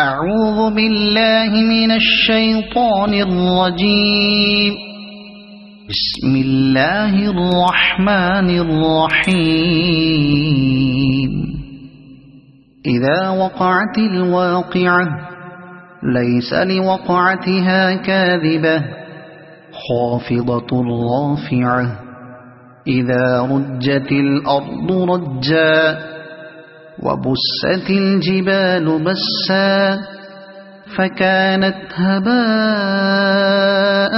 أعوذ بالله من الشيطان الرجيم. بسم الله الرحمن الرحيم. إذا وقعت الواقعة ليس لوقعتها كاذبة خافضة رافعة إذا رجت الأرض رجا وبست الجبال بسا فكانت هباء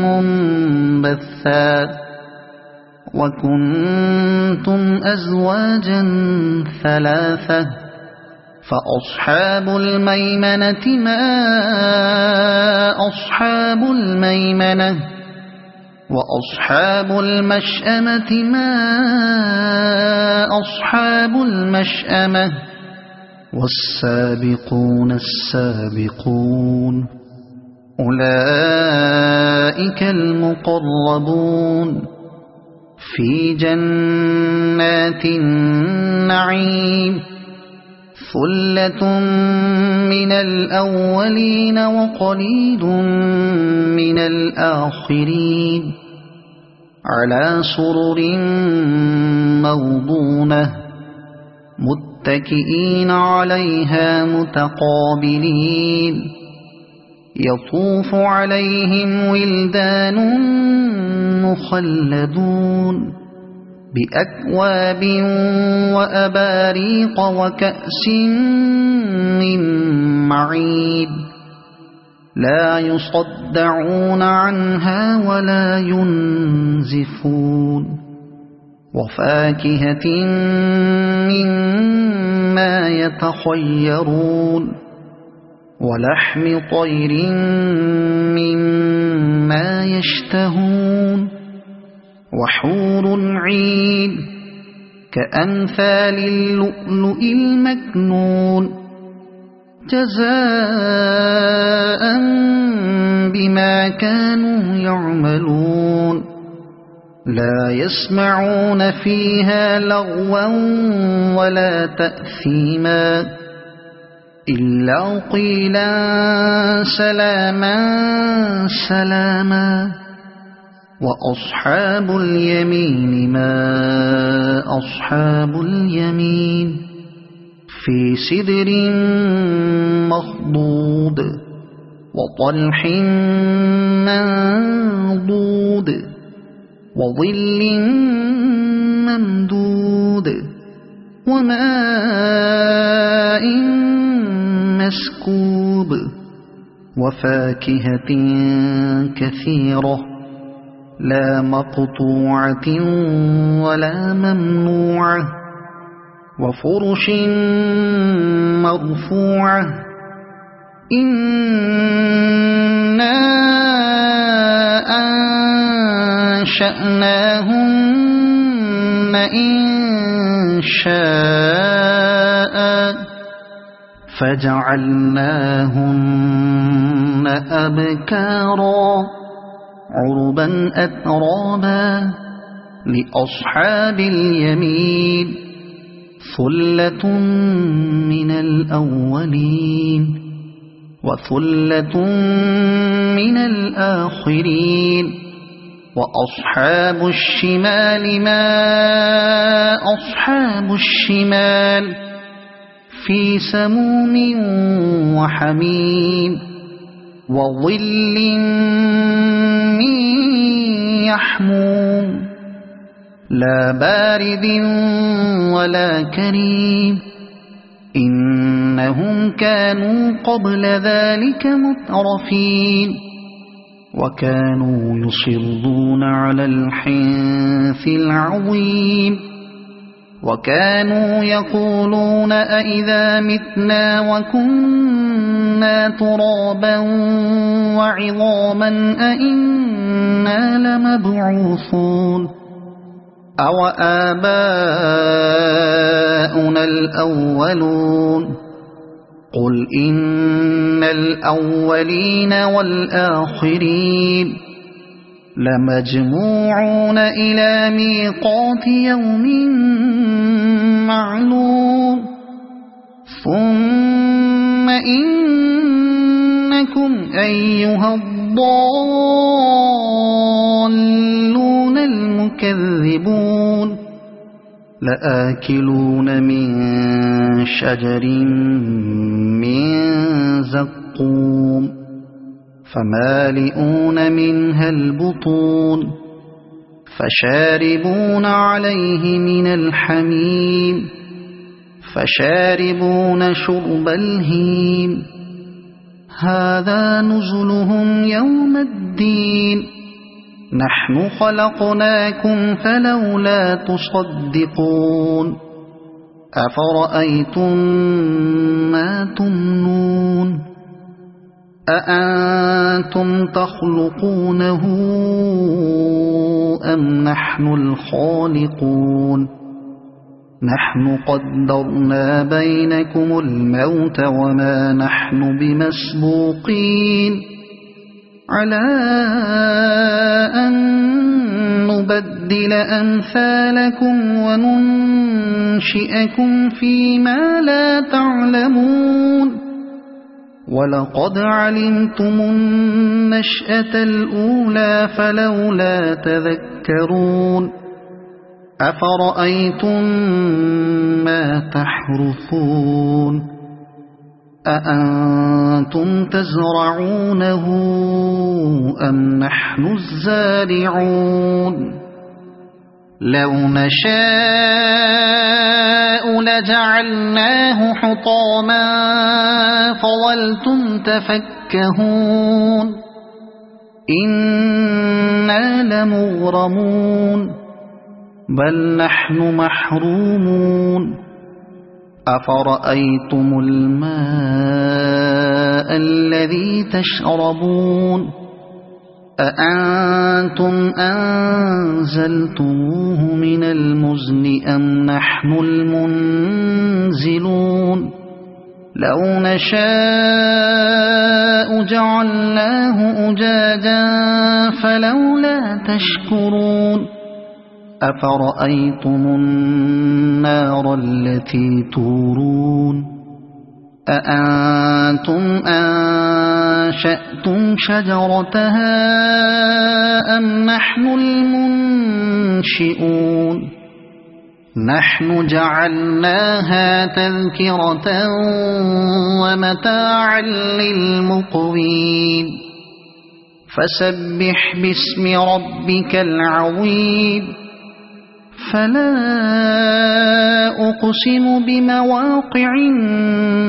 منبثا وكنتم أزواجا ثلاثة فأصحاب الميمنة ما أصحاب الميمنة وأصحاب المشأمة ما أصحاب المشأمة والسابقون السابقون أولئك المقربون في جنات النعيم ثلة من الأولين وقليل من الآخرين على سرر موضونة متكئين عليها متقابلين يطوف عليهم ولدان مخلدون بأكواب وأباريق وكأس من معين لا يصدعون عنها ولا ينزفون وفاكهة مما يتخيرون ولحم طير مما يشتهون وحور عين كأمثال اللؤلؤ المكنون جزاء بما كانوا يعملون لا يسمعون فيها لغوا ولا تأثيما إلا قيلا سلاما سلاما وأصحاب اليمين ما أصحاب اليمين في سدر مخضود وطلح منضود وظل ممدود وماء مسكوب وفاكهة كثيرة لا مقطوعة ولا ممنوعة وفرش مرفوعة إنا أنشأناهن إنشاء فجعلناهن أبكارا عربا أترابا لأصحاب اليمين ثلة من الأولين وثلة من الآخرين وأصحاب الشمال ما أصحاب الشمال في سموم وحميم وظل من يحموم لا بارد ولا كريم إنهم كانوا قبل ذلك مترفين وكانوا يصرون على الحنث العظيم وكانوا يقولون أئذا متنا وكنا ترابا وعظاما أئنا لمبعوثون أو آباؤنا الأولون قل إن الأولين والآخرين لمجموعون إلى ميقات يوم معلوم ثم إنكم أيها الضالون المكذبون لآكلون من شجر من زقوم فمالئون منها البطون فشاربون عليه من الحميم فشاربون شرب الهيم هذا نزلهم يوم الدين نحن خلقناكم فلولا تصدقون أفرأيتم ما تمنون أأنتم تخلقونه أم نحن الخالقون نحن قدرنا بينكم الموت وما نحن بمسبوقين على أن نبدل أمثالكم وننشئكم فيما لا تعلمون ولقد علمتم النشأة الأولى فلولا تذكرون أفرأيتم ما تحرثون أأنتم تزرعونه أم نحن الزارعون لو نشاء لجعلناه حطاما فظلتم تفكهون إنا لمغرمون بل نحن محرومون أفرأيتم الماء الذي تشربون أأنتم أنزلتموه من المزن أم نحن المنزلون لو نشاء جعلناه أجاجا فلولا تشكرون أفرأيتم النار التي تورون أأنتم أنشأتم شجرتها أم نحن المنشئون نحن جعلناها تذكرة ومتاعا للمقوين فسبح باسم ربك العظيم فلا أقسم بمواقع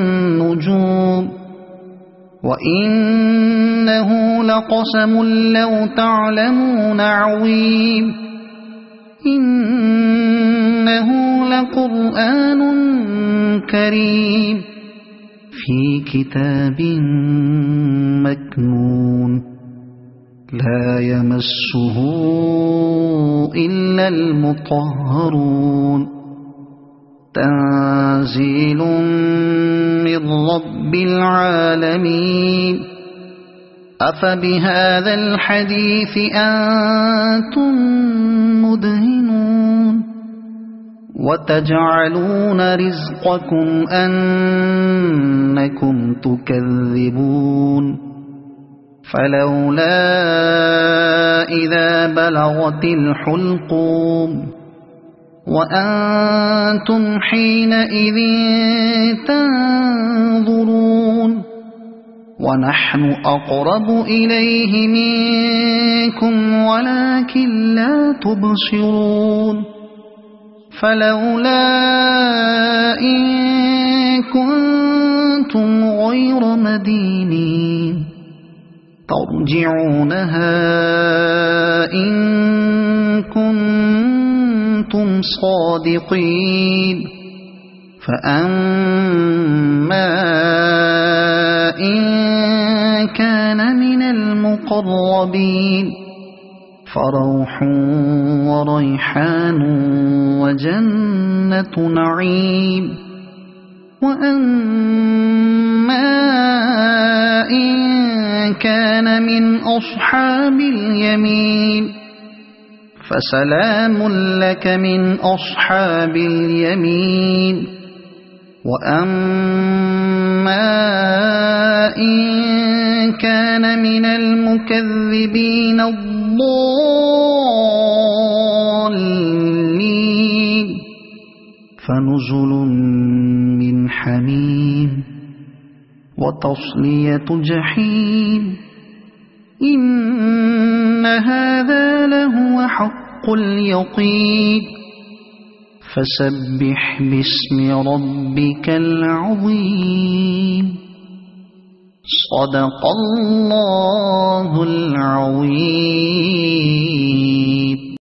النجوم وإنه لقسم لو تعلمون عظيم إنه لقرآن كريم في كتاب مكنون لا يمسه إلا المطهرون تنزيل من رب العالمين أفبهذا الحديث أنتم مدهنون وتجعلون رزقكم أنكم تكذبون فلولا إذا بلغت الحلقوم وأنتم حينئذ تنظرون ونحن أقرب إليه منكم ولكن لا تبصرون فلولا إن كنتم غير مدينين ترجعونها إن كنتم صادقين فأما إن كان من المقربين فروح وريحان وجنة نعيم وأما إن كان من أصحاب اليمين فسلام لك من أصحاب اليمين وأما إن كان من المكذبين الضالين فنزل من حميم وتصلية جحيم إن هذا لهو حق اليقين فسبح باسم ربك العظيم صدق الله العظيم.